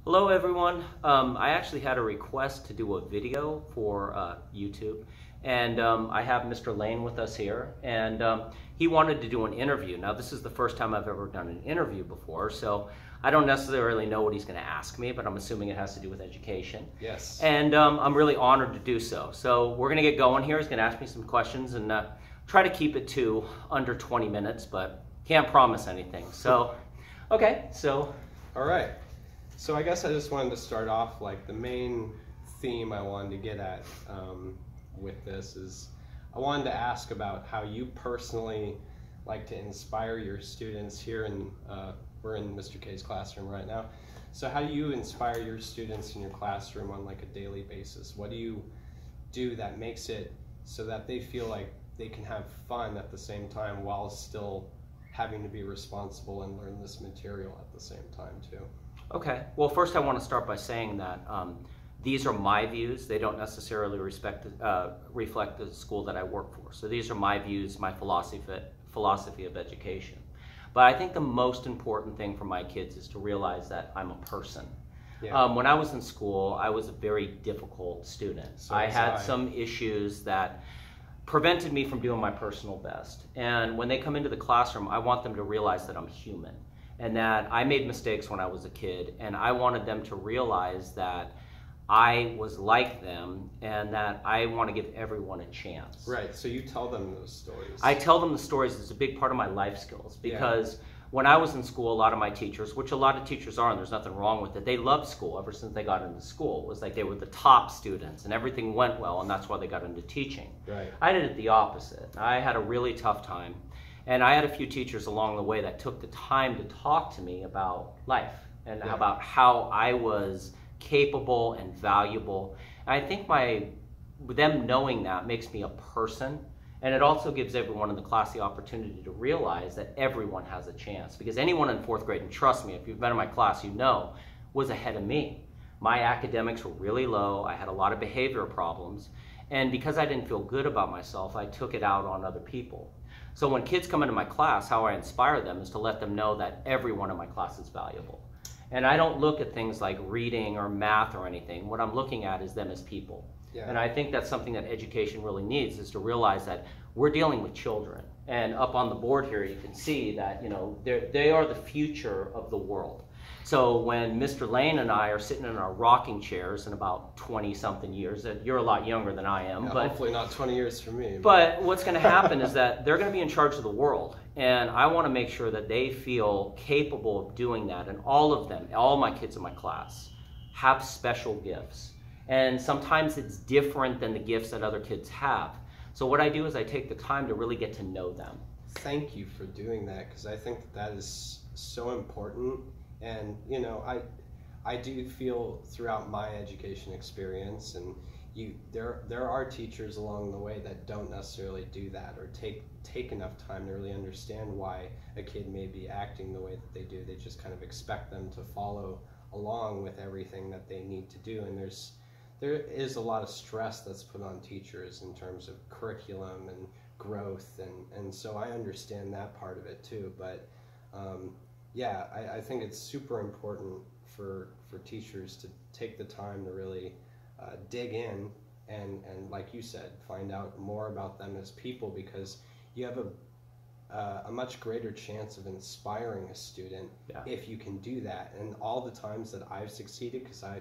Hello everyone. I actually had a request to do a video for YouTube, and I have Mr. Lane with us here, and he wanted to do an interview. Now this is the first time I've ever done an interview before, so I don't necessarily know what he's going to ask me, but I'm assuming it has to do with education. Yes. And I'm really honored to do so. So we're going to get going here. He's going to ask me some questions and try to keep it to under 20 minutes, but can't promise anything. So, okay, so. All right. So I guess I just wanted to start off, like, the main theme I wanted to get at with this is I wanted to ask about how you personally like to inspire your students here we're in Mr. K's classroom right now. So how do you inspire your students in your classroom on like a daily basis? What do you do that makes it so that they feel like they can have fun at the same time while still having to be responsible and learn this material at the same time too? Okay, well first I want to start by saying that these are my views. They don't necessarily reflect the school that I work for. So these are my views, my philosophy of education. But I think the most important thing for my kids is to realize that I'm a person. Yeah. When I was in school, I was a very difficult student. So I had some issues that prevented me from doing my personal best. And when they come into the classroom, I want them to realize that I'm human and that I made mistakes when I was a kid, and I wanted them to realize that I was like them and that I want to give everyone a chance. Right, so you tell them those stories. I tell them the stories. It's a big part of my life skills because when I was in school, a lot of my teachers, which a lot of teachers are, and there's nothing wrong with it, they loved school ever since they got into school. It was like they were the top students and everything went well, and that's why they got into teaching. Right. I did it the opposite. I had a really tough time, and I had a few teachers along the way that took the time to talk to me about life and about how I was capable and valuable. And I think them knowing that makes me a person, and it also gives everyone in the class the opportunity to realize that everyone has a chance, because anyone in fourth grade, and trust me, if you've been in my class, you know, was ahead of me. My academics were really low. I had a lot of behavioral problems, and because I didn't feel good about myself, I took it out on other people. So when kids come into my class, how I inspire them is to let them know that everyone in my class is valuable. And I don't look at things like reading or math or anything. What I'm looking at is them as people. Yeah. And I think that's something that education really needs, is to realize that we're dealing with children. And up on the board here, you can see that, you know, they are the future of the world. So when Mr. Lane and I are sitting in our rocking chairs in about 20-something years, you're a lot younger than I am. Yeah, but hopefully not 20 years for me. But what's going to happen is that they're going to be in charge of the world. And I want to make sure that they feel capable of doing that. And all of them, all my kids in my class, have special gifts. And sometimes it's different than the gifts that other kids have. So what I do is I take the time to really get to know them. Thank you for doing that, because I think that is so important. And, you know, I do feel throughout my education experience, and there are teachers along the way that don't necessarily do that or take enough time to really understand why a kid may be acting the way that they do. They just kind of expect them to follow along with everything that they need to do, and there is a lot of stress that's put on teachers in terms of curriculum and growth, and so I understand that part of it too. But yeah, I think it's super important for teachers to take the time to really dig in and like you said, find out more about them as people, because you have a much greater chance of inspiring a student if you can do that. And all the times that I've succeeded, because I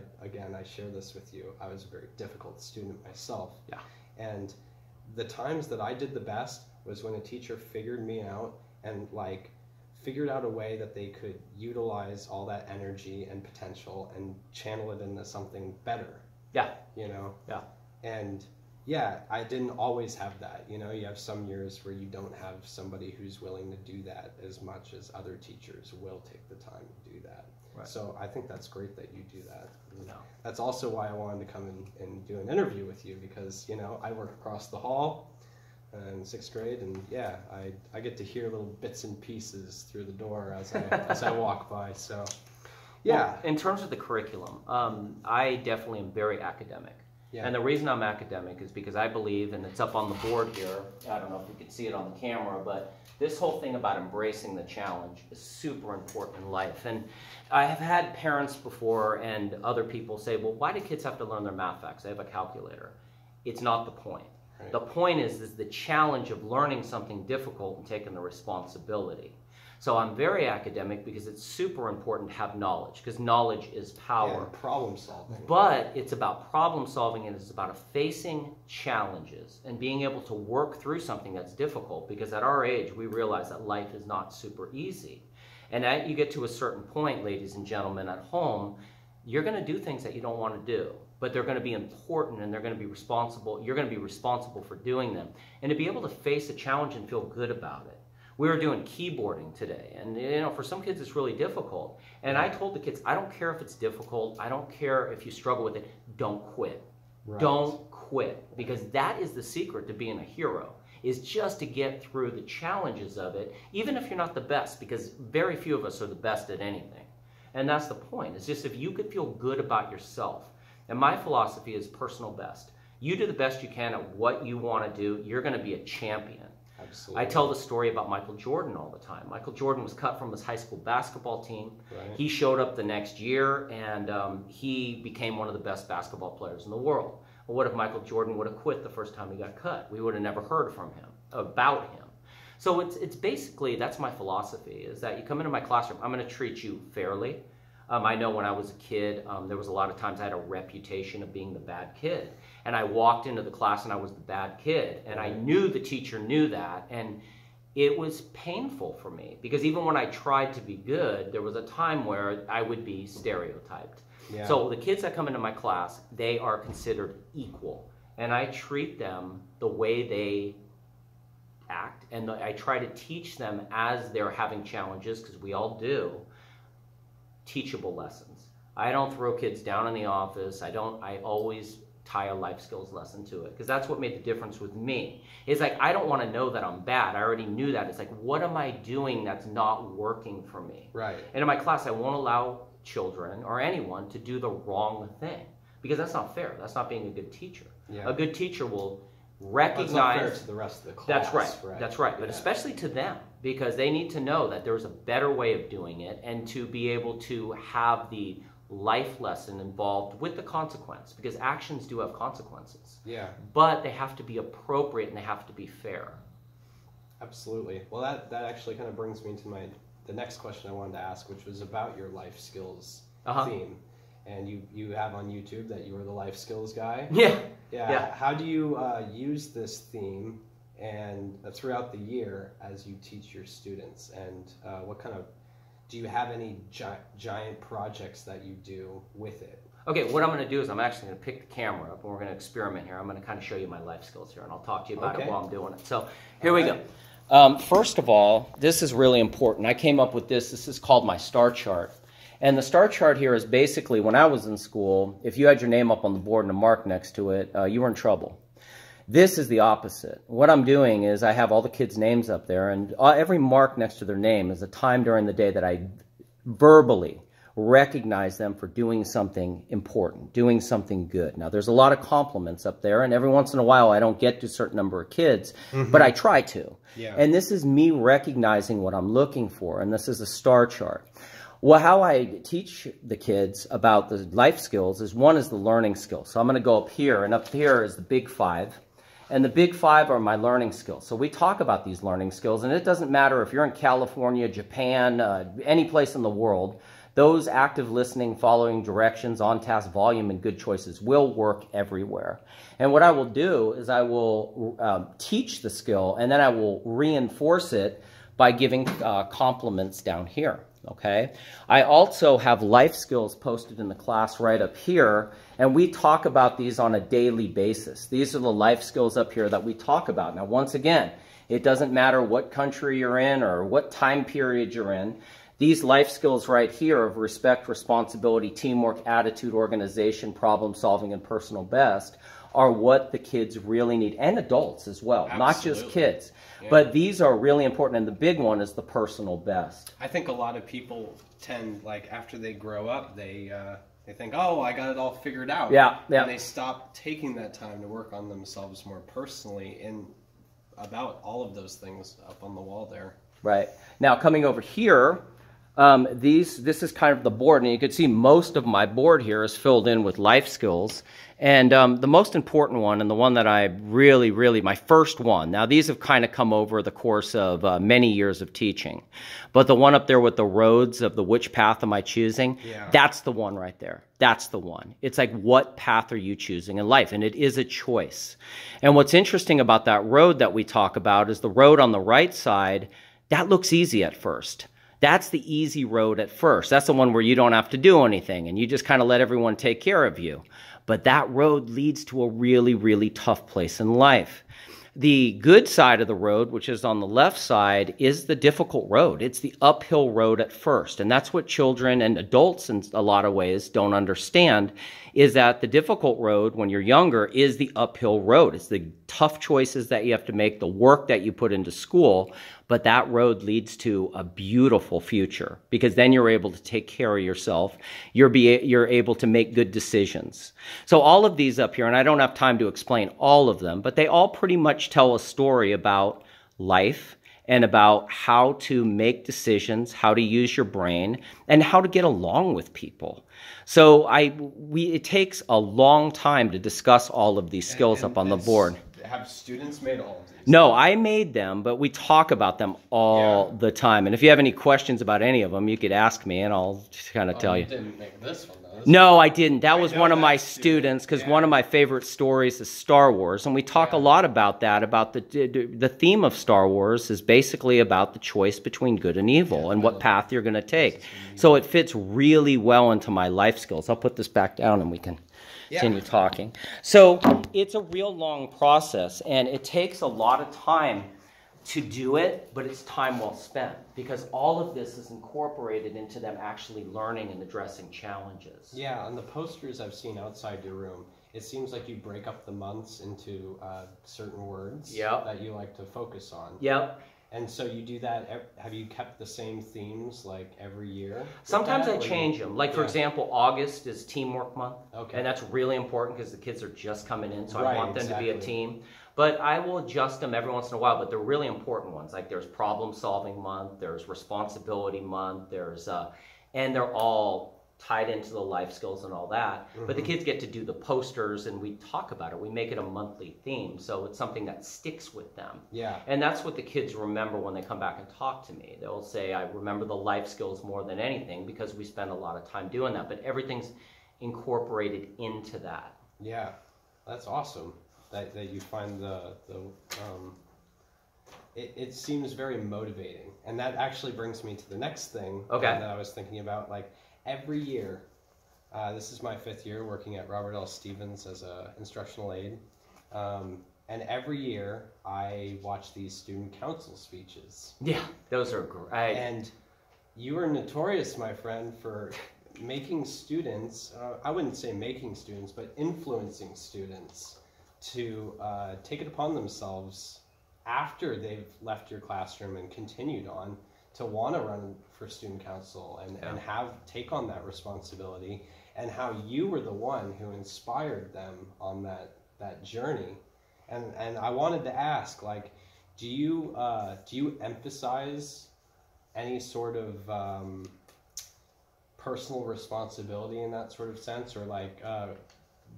share this with you, I was a very difficult student myself. Yeah. And the times that I did the best was when a teacher figured me out and figured out a way that they could utilize all that energy and potential and channel it into something better. Yeah. You know? Yeah. And yeah, I didn't always have that. You know, you have some years where you don't have somebody who's willing to do that as much as other teachers will take the time to do that. Right. So I think that's great that you do that. No. That's also why I wanted to come and do an interview with you, because, you know, I work across the hall in 6th grade, and yeah, I get to hear little bits and pieces through the door as I walk by. So yeah. Well, in terms of the curriculum, I definitely am very academic. Yeah. And the reason I'm academic is because I believe, and it's up on the board here, I don't know if you can see it on the camera, but this whole thing about embracing the challenge is super important in life. And I have had parents before and other people say, well, why do kids have to learn their math facts? They have a calculator. It's not the point. Right. The point is the challenge of learning something difficult and taking the responsibility. So I'm very academic because it's super important to have knowledge, because knowledge is power. And problem solving. But it's about problem solving, and it's about facing challenges and being able to work through something that's difficult, because at our age we realize that life is not super easy. And as you get to a certain point, ladies and gentlemen, at home, you're going to do things that you don't want to do, but they're going to be important and they're going to be responsible. You're going to be responsible for doing them. And to be able to face a challenge and feel good about it. We were doing keyboarding today, and you know, for some kids it's really difficult. And I told the kids, I don't care if it's difficult, I don't care if you struggle with it, don't quit. Right. Don't quit, because that is the secret to being a hero, is just to get through the challenges of it, even if you're not the best, because very few of us are the best at anything. And that's the point. It's just if you could feel good about yourself. And my philosophy is personal best. You do the best you can at what you want to do, you're going to be a champion. Absolutely. I tell the story about Michael Jordan all the time. Michael Jordan was cut from his high school basketball team. Right. He showed up the next year, and he became one of the best basketball players in the world. Well, what if Michael Jordan would have quit the first time he got cut? We would have never heard from him, about him. So it's basically, that's my philosophy, is that you come into my classroom, I'm going to treat you fairly. I know when I was a kid, there was a lot of times I had a reputation of being the bad kid. And I walked into the class and I was the bad kid. And I knew the teacher knew that. And it was painful for me, because even when I tried to be good, there was a time where I would be stereotyped. Yeah. So the kids that come into my class, they are considered equal. And I treat them the way they act. And I try to teach them as they're having challenges, because we all do, teachable lessons. I don't throw kids down in the office. I always tie a life skills lesson to it, because that's what made the difference with me. It's like, I don't want to know that I'm bad. I already knew that. It's like, what am I doing that's not working for me? Right. And in my class, I won't allow children or anyone to do the wrong thing, because that's not fair. That's not being a good teacher. Yeah. A good teacher will recognize. Well, it's not fair to the rest of the class. That's right. That's right. But yeah. especially to them, because they need to know that there's a better way of doing it, and to be able to have the life lesson involved with the consequence, because actions do have consequences. Yeah. But they have to be appropriate and they have to be fair. Absolutely. Well, that actually kind of brings me to the next question I wanted to ask, which was about your life skills theme. And you have on YouTube that you were the life skills guy. Yeah. Yeah. How do you use this theme and throughout the year as you teach your students? And what kind of, do you have any giant projects that you do with it? Okay, what I'm going to do is I'm actually going to pick the camera up and we're going to experiment here. I'm going to kind of show you my life skills here, and I'll talk to you about it while I'm doing it. So here we go. First of all, this is really important. I came up with this. This is called my star chart. And the star chart here is basically, when I was in school, if you had your name up on the board and a mark next to it, you were in trouble. This is the opposite. What I'm doing is I have all the kids' names up there, and every mark next to their name is a time during the day that I verbally recognize them for doing something important, doing something good. Now, there's a lot of compliments up there, and every once in a while I don't get to a certain number of kids, but I try to. Yeah. And this is me recognizing what I'm looking for, and this is a star chart. Well, how I teach the kids about the life skills is, one is the learning skills. So I'm going to go up here, and up here is the big 5. And the big 5 are my learning skills. So we talk about these learning skills, and it doesn't matter if you're in California, Japan, any place in the world. Those active listening, following directions, on-task volume, and good choices will work everywhere. And what I will do is I will teach the skill, and then I will reinforce it by giving compliments down here. Okay. I also have life skills posted in the class right up here, and we talk about these on a daily basis. These are the life skills up here that we talk about. Now, once again, it doesn't matter what country you're in or what time period you're in. These life skills right here of respect, responsibility, teamwork, attitude, organization, problem solving, and personal best are what the kids really need, and adults as well, not just kids. Yeah. But these are really important, and the big one is the personal best. I think a lot of people tend, like, after they grow up, they They think, oh, I got it all figured out. Yeah, yeah. And they stop taking that time to work on themselves more personally and about all of those things up on the wall there. Right. Now, coming over here, this is kind of the board, and you can see most of my board here is filled in with life skills. And the most important one, and the one that I really, my first one, now these have kind of come over the course of many years of teaching, but the one up there with the roads of the which path am I choosing, that's the one right there. That's the one. It's like, what path are you choosing in life? And it is a choice. And what's interesting about that road that we talk about is the road on the right side, that looks easy at first. That's the easy road at first. That's the one where you don't have to do anything and you just kind of let everyone take care of you. But that road leads to a really tough place in life. The good side of the road, which is on the left side, is the difficult road. It's the uphill road at first. And that's what children and adults in a lot of ways don't understand, is that the difficult road when you're younger is the uphill road. It's the tough choices that you have to make, the work that you put into school, but that road leads to a beautiful future because then you're able to take care of yourself. You're able to make good decisions. So all of these up here, and I don't have time to explain all of them, but they all pretty much tell a story about life and about how to make decisions, how to use your brain, and how to get along with people. So it takes a long time to discuss all of these skills up on the board. Have students made all of these? No, I made them, but we talk about them all the time. And if you have any questions about any of them, you could ask me and I'll just kind of tell you. You didn't make this one, though. No, I didn't. That was one of my students, because one of my favorite stories is Star Wars. And we talk a lot about that, about the theme of Star Wars is basically about the choice between good and evil and what path you're going to take. So it fits really well into my life skills. I'll put this back down and we can continue talking. So it's a real long process, and it takes a lot of time to do it, but it's time well spent because all of this is incorporated into them actually learning and addressing challenges. Yeah, on the posters I've seen outside your room, it seems like you break up the months into certain words that you like to focus on. Yep. And so you do that, have you kept the same themes like every year? Sometimes I change them. Like for example, August is Teamwork Month. Okay. And that's really important because the kids are just coming in, so I want them to be a team. But I will adjust them every once in a while, but they're really important ones. Like there's Problem Solving Month, there's Responsibility Month, and they're all tied into the life skills and all that. But the kids get to do the posters and we talk about it. We make it a monthly theme, so it's something that sticks with them. Yeah. And that's what the kids remember when they come back and talk to me. They'll say, I remember the life skills more than anything because we spend a lot of time doing that, but everything's incorporated into that. Yeah, that's awesome that you find it seems very motivating. And that actually brings me to the next thing that I was thinking about. Like, every year, this is my 5th year working at Robert L. Stevens as an instructional aide, and every year I watch these student council speeches. Yeah, those are great. And you are notorious, my friend, for making students, I wouldn't say making students, but influencing students to take it upon themselves after they've left your classroom and continued on to want to run for student council and take on that responsibility, and how you were the one who inspired them on that journey. And I wanted to ask, like, do you emphasize any sort of personal responsibility in that sort of sense, or like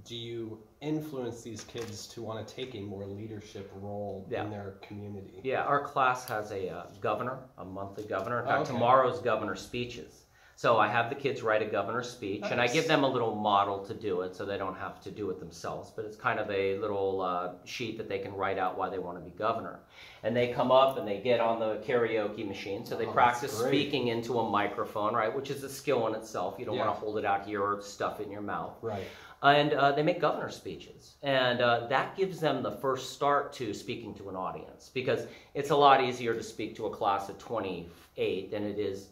do you influence these kids to want to take a more leadership role in their community? Yeah, our class has a governor, a monthly governor. In fact, tomorrow's governor speeches. So I have the kids write a governor's speech, and I give them a little model to do it so they don't have to do it themselves. But it's kind of a little sheet that they can write out why they want to be governor. And they come up and they get on the karaoke machine. So they practice speaking into a microphone, right, which is a skill in itself. You don't want to hold it out here or stuff it in your mouth. Right. And they make governor speeches. And that gives them the first start to speaking to an audience, because it's a lot easier to speak to a class of 28 than it is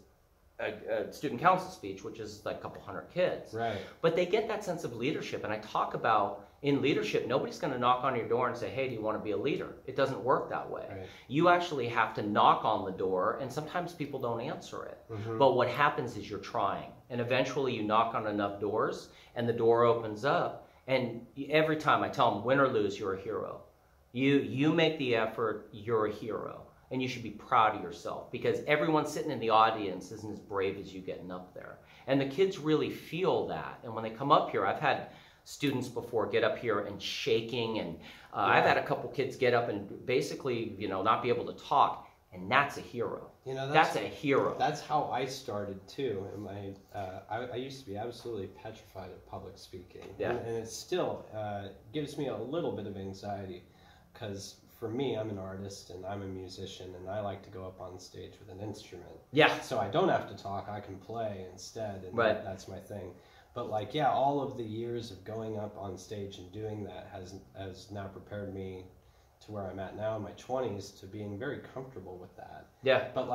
a student council speech, which is like a couple hundred kids. Right. But they get that sense of leadership. And I talk about in leadership, nobody's going to knock on your door and say, hey, do you want to be a leader? It doesn't work that way. Right. You actually have to knock on the door, and sometimes people don't answer it. But what happens is you're trying. And eventually you knock on enough doors, and the door opens up. And every time I tell them, win or lose, you're a hero. You make the effort, you're a hero. And you should be proud of yourself, because everyone sitting in the audience isn't as brave as you getting up there. And the kids really feel that. And when they come up here, I've had students before get up here and shaking, and I've had a couple kids get up and basically, not be able to talk, and that's a hero. That's a hero. That's how I started too. I used to be absolutely petrified of public speaking, and it still gives me a little bit of anxiety, because for me, I'm an artist and I'm a musician, and I like to go up on stage with an instrument. Yeah. So I don't have to talk, I can play instead, and that's my thing. But all of the years of going up on stage and doing that has now prepared me to where I'm at now in my 20s to being very comfortable with that. Yeah. But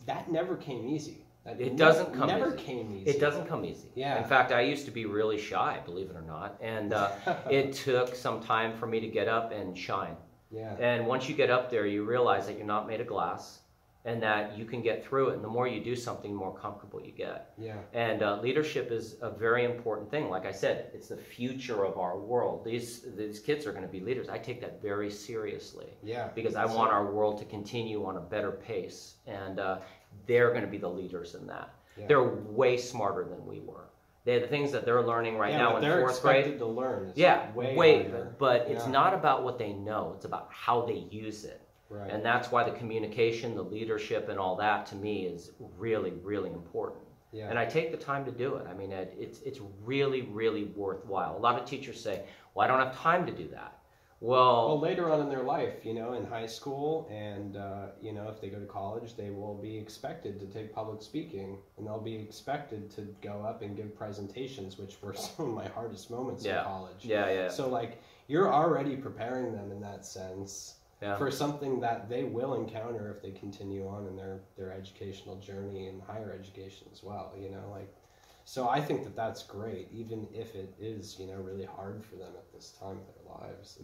that never came easy. It doesn't come easy. It doesn't come easy. Yeah. In fact, I used to be really shy, believe it or not, and it took some time for me to get up and shine. Yeah. And once you get up there, you realize that you're not made of glass, and that you can get through it. And the more you do something, the more comfortable you get. Yeah. And leadership is a very important thing. Like I said, it's the future of our world. These kids are going to be leaders. I take that very seriously. Yeah. Because I want our world to continue on a better pace, and they're going to be the leaders in that. Yeah. They're way smarter than we were. The things that they're learning right now in 4th grade. They're expected to learn. But it's not about what they know. It's about how they use it. Right. And that's why the communication, the leadership, and all that, to me, is really, really important. Yeah. And I take the time to do it. I mean, it's really, really worthwhile. A lot of teachers say, well, I don't have time to do that. Well, later on in their life, in high school, and if they go to college, they will be expected to take public speaking, and they'll be expected to go up and give presentations, which were some of my hardest moments in college. Yeah. So you're already preparing them in that sense for something that they will encounter if they continue on in their educational journey and higher education as well. So I think that that's great, even if it is, really hard for them at this time of their lives.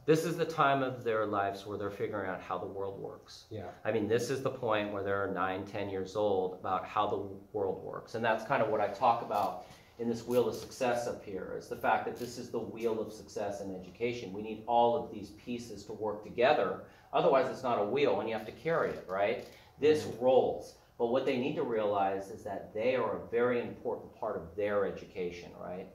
This is the time of their lives where they're figuring out how the world works. Yeah. I mean, this is the point where they're 9, 10 years old about how the world works. And that's kind of what I talk about in this wheel of success up here, is the fact that this is the wheel of success in education. We need all of these pieces to work together. Otherwise, it's not a wheel and you have to carry it, right? This rolls. But what they need to realize is that they are a very important part of their education, right?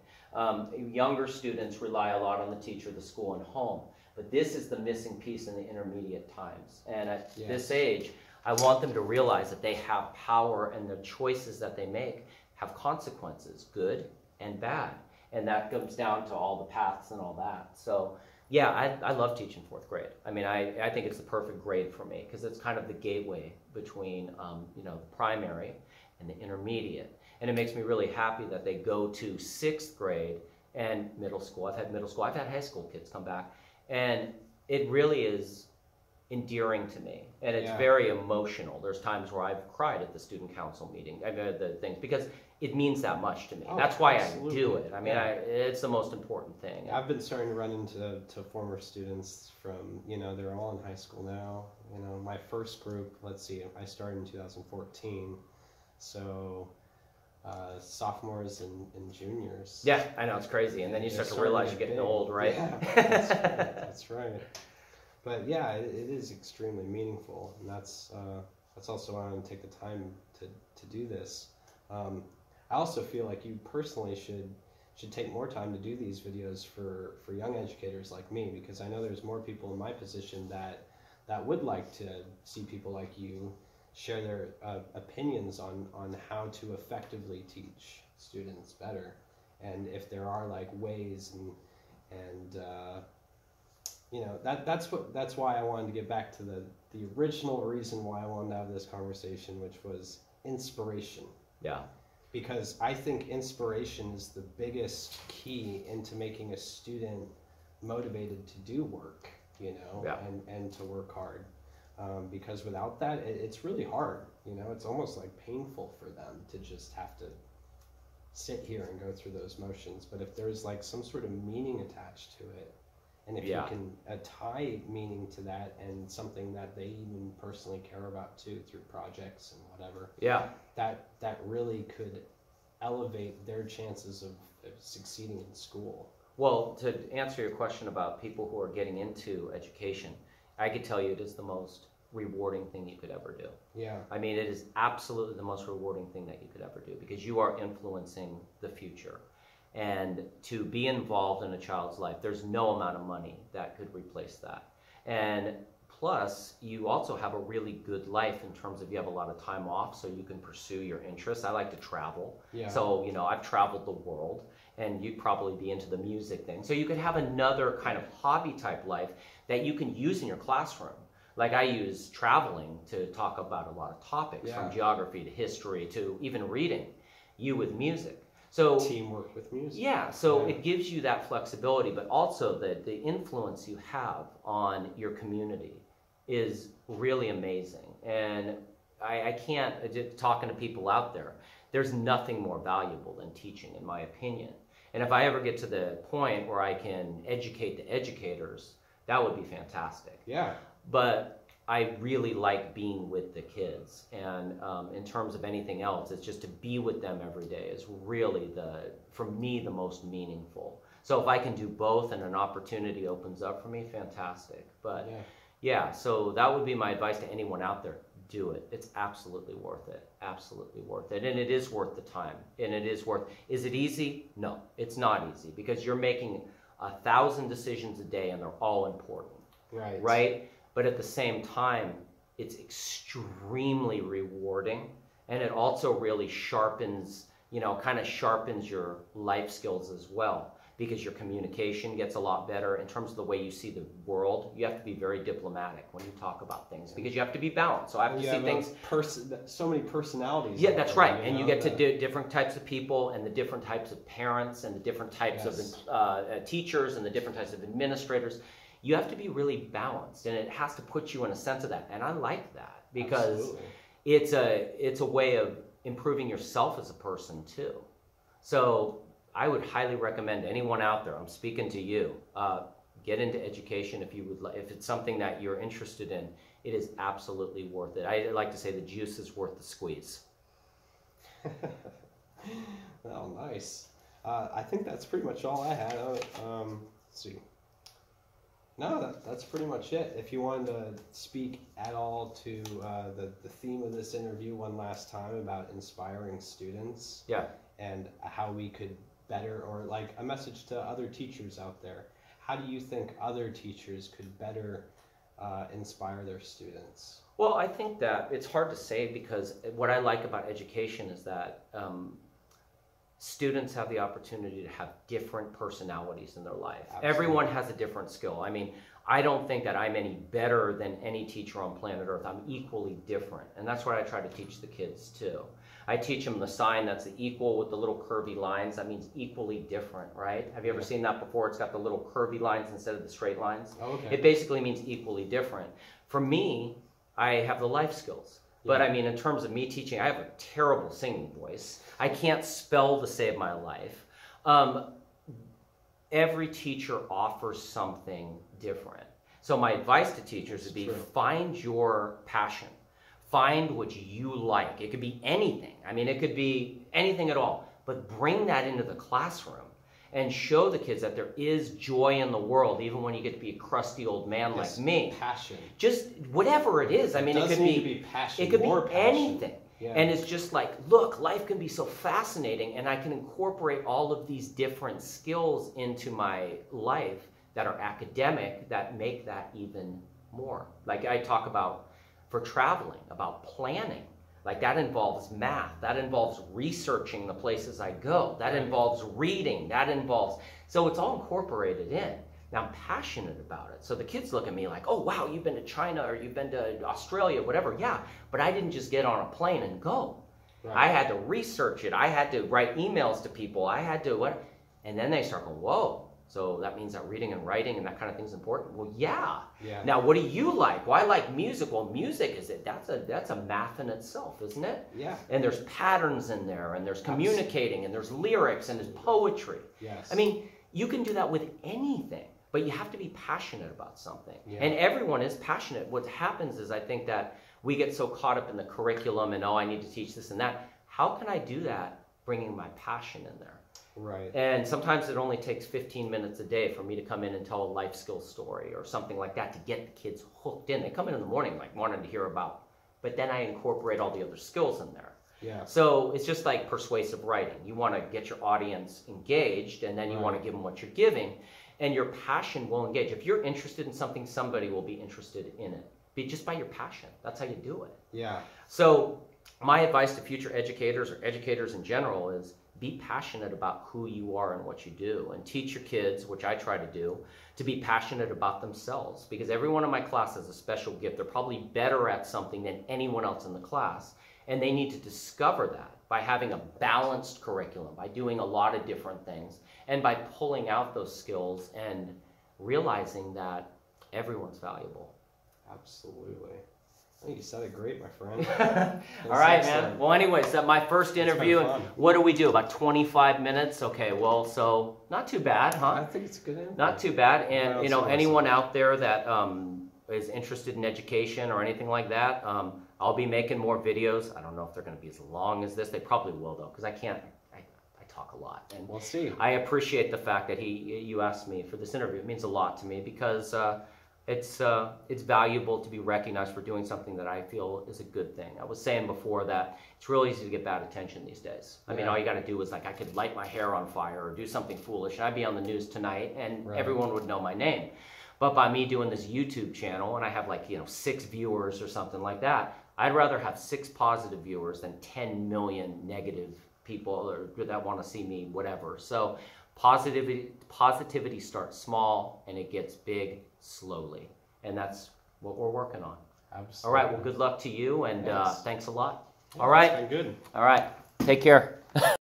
Younger students rely a lot on the teacher, the school, and home. But this is the missing piece in the intermediate times. And at this age, I want them to realize that they have power, and the choices that they make have consequences, good and bad. And that comes down to all the paths and all that. So yeah, I love teaching 4th grade. I mean, I think it's the perfect grade for me, because it's kind of the gateway between the primary and the intermediate. And it makes me really happy that they go to 6th grade and middle school. I've had middle school, I've had high school kids come back, and it really is endearing to me, and it's very emotional. There's times where I've cried at the student council meeting, the things, because it means that much to me. That's why I do it. I mean, it's the most important thing. I've been starting to run into former students from, they're all in high school now. My first group, let's see, I started in 2014, so sophomores and juniors. Yeah, I know, it's crazy. And then you start to realize you're getting old, right? Yeah, that's right. But yeah, it is extremely meaningful, and that's also why I want to take the time to do this. I also feel like you personally should take more time to do these videos for young educators like me, because I know there's more people in my position that would like to see people like you share their opinions on how to effectively teach students better, and if there are ways and that's why I wanted to get back to the original reason why I wanted to have this conversation, which was inspiration. Yeah. Because I think inspiration is the biggest key into making a student motivated to do work, and to work hard. Because without that, it's really hard. You know, it's almost like painful for them to just have to sit here and go through those motions. But if there's like some sort of meaning attached to it, and if you can tie meaning to that and something that they even personally care about too through projects and whatever, that really could elevate their chances of succeeding in school. Well, to answer your question about people who are getting into education, I could tell you it is the most rewarding thing you could ever do. Yeah. I mean, it is absolutely the most rewarding thing that you could ever do, because you are influencing the future. And to be involved in a child's life, there's no amount of money that could replace that. And plus, you also have a really good life in terms of you have a lot of time off, so you can pursue your interests. I like to travel. Yeah. So, you know, I've traveled the world, and you'd probably be into the music thing. So you could have another kind of hobby type life that you can use in your classroom. Like I use traveling to talk about a lot of topics, from geography to history to even reading, you with music. So teamwork with music. Yeah, so it gives you that flexibility, but also the influence you have on your community is really amazing. And I can't, talking to people out there, there's nothing more valuable than teaching, in my opinion. And if I ever get to the point where I can educate the educators, that would be fantastic. Yeah. But I really like being with the kids, and in terms of anything else, it's just to be with them every day is really for me, the most meaningful. So if I can do both and an opportunity opens up for me, fantastic. But yeah, so that would be my advice to anyone out there. Do it. It's absolutely worth it. Absolutely worth it. And it is worth the time. And it is worth, is it easy? No, it's not easy, because you're making 1,000 decisions a day and they're all important. Right. Right? But at the same time, it's extremely rewarding, and it also really sharpens, kind of sharpens your life skills as well, because your communication gets a lot better in terms of the way you see the world. You have to be very diplomatic when you talk about things, because you have to be balanced. So I have to see things. So many personalities. Yeah, that's right. And you get to do different types of people, and the different types of parents, and the different types of teachers, and the different types of administrators. You have to be really balanced, and it has to put you in a sense of that. And I like that, because it's a way of improving yourself as a person too. So I would highly recommend anyone out there, I'm speaking to you, get into education if you would. If it's something that you're interested in, it is absolutely worth it. I like to say the juice is worth the squeeze. Well, nice. I think that's pretty much all I had. Let's see. No, that's pretty much it. If you wanted to speak at all to the theme of this interview one last time about inspiring students, and how we could better, or like a message to other teachers out there, how do you think other teachers could better inspire their students? Well, I think that it's hard to say, because what I like about education is that students have the opportunity to have different personalities in their life. Absolutely. Everyone has a different skill. I mean, I don't think that I'm any better than any teacher on planet Earth. I'm equally different. And that's what I try to teach the kids too. I teach them the sign that's the equal with the little curvy lines. That means equally different, right? Have you ever seen that before? It's got the little curvy lines instead of the straight lines. Oh, okay. It basically means equally different. For me, I have the life skills. But I mean, in terms of me teaching, I have a terrible singing voice. I can't spell to save my life. Every teacher offers something different. So my advice to teachers would be, find your passion. Find what you like. It could be anything. I mean, it could be anything at all. But bring that into the classroom and show the kids that there is joy in the world, even when you get to be a crusty old man like me. Passion. Just whatever it is. I mean, it could be passion. It could be anything. Yeah. And it's just like, look, life can be so fascinating, and I can incorporate all of these different skills into my life that are academic that make that even more. Like I talk about for traveling, about planning. Like that involves math, that involves researching the places I go, that involves reading, that involves, so it's all incorporated in. Now I'm passionate about it. So the kids look at me like, oh wow, you've been to China or you've been to Australia, whatever. Yeah, but I didn't just get on a plane and go. Right. I had to research it. I had to write emails to people. I had to, and then they start going, whoa. So that means that reading and writing and that kind of thing is important. Well, yeah. Yeah. Now, what do you like? Well, I like music. Well, music that's a math in itself, isn't it? Yeah. And there's patterns in there, and there's communicating, and there's lyrics, and there's poetry. Yes. I mean, you can do that with anything, but you have to be passionate about something. Yeah. And everyone is passionate. What happens is I think that we get so caught up in the curriculum and, oh, I need to teach this and that. How can I do that bringing my passion in there? Right. And sometimes it only takes 15 minutes a day for me to come in and tell a life skill story or something like that to get the kids hooked in. They come in the morning like wanting to hear about, but then I incorporate all the other skills in there. Yeah. So it's just like persuasive writing. You want to get your audience engaged, and then you want to give them what you're giving, and your passion will engage. If you're interested in something, somebody will be interested in it. Just by your passion. That's how you do it. Yeah. So my advice to future educators or educators in general is be passionate about who you are and what you do, and teach your kids, which I try to do, to be passionate about themselves, because every one of my class has a special gift. They're probably better at something than anyone else in the class, and they need to discover that by having a balanced curriculum, by doing a lot of different things, and by pulling out those skills and realizing that everyone's valuable. Absolutely. I think you said it great, my friend. All right, man. Well, anyways, my first interview, and what do we do? About 25 minutes? Okay, well, so not too bad, huh? I think it's a good interview. Not too bad. And, you know, anyone out there that is interested in education or anything like that, I'll be making more videos. I don't know if they're going to be as long as this. They probably will, though, because I talk a lot. And we'll see. I appreciate the fact that you asked me for this interview. It means a lot to me, because it's valuable to be recognized for doing something that I feel is a good thing. I was saying before that it's real easy to get bad attention these days. I mean, all you got to do is, like, I could light my hair on fire or do something foolish, and I'd be on the news tonight, and everyone would know my name. But by me doing this YouTube channel, and I have, like, 6 viewers or something like that, I'd rather have 6 positive viewers than 10 million negative people that want to see me, whatever. So positivity starts small and it gets big slowly, and that's what we're working on. Absolutely. All right, well, good luck to you, and thanks a lot. Yeah, all right, it's been good. All right, take care.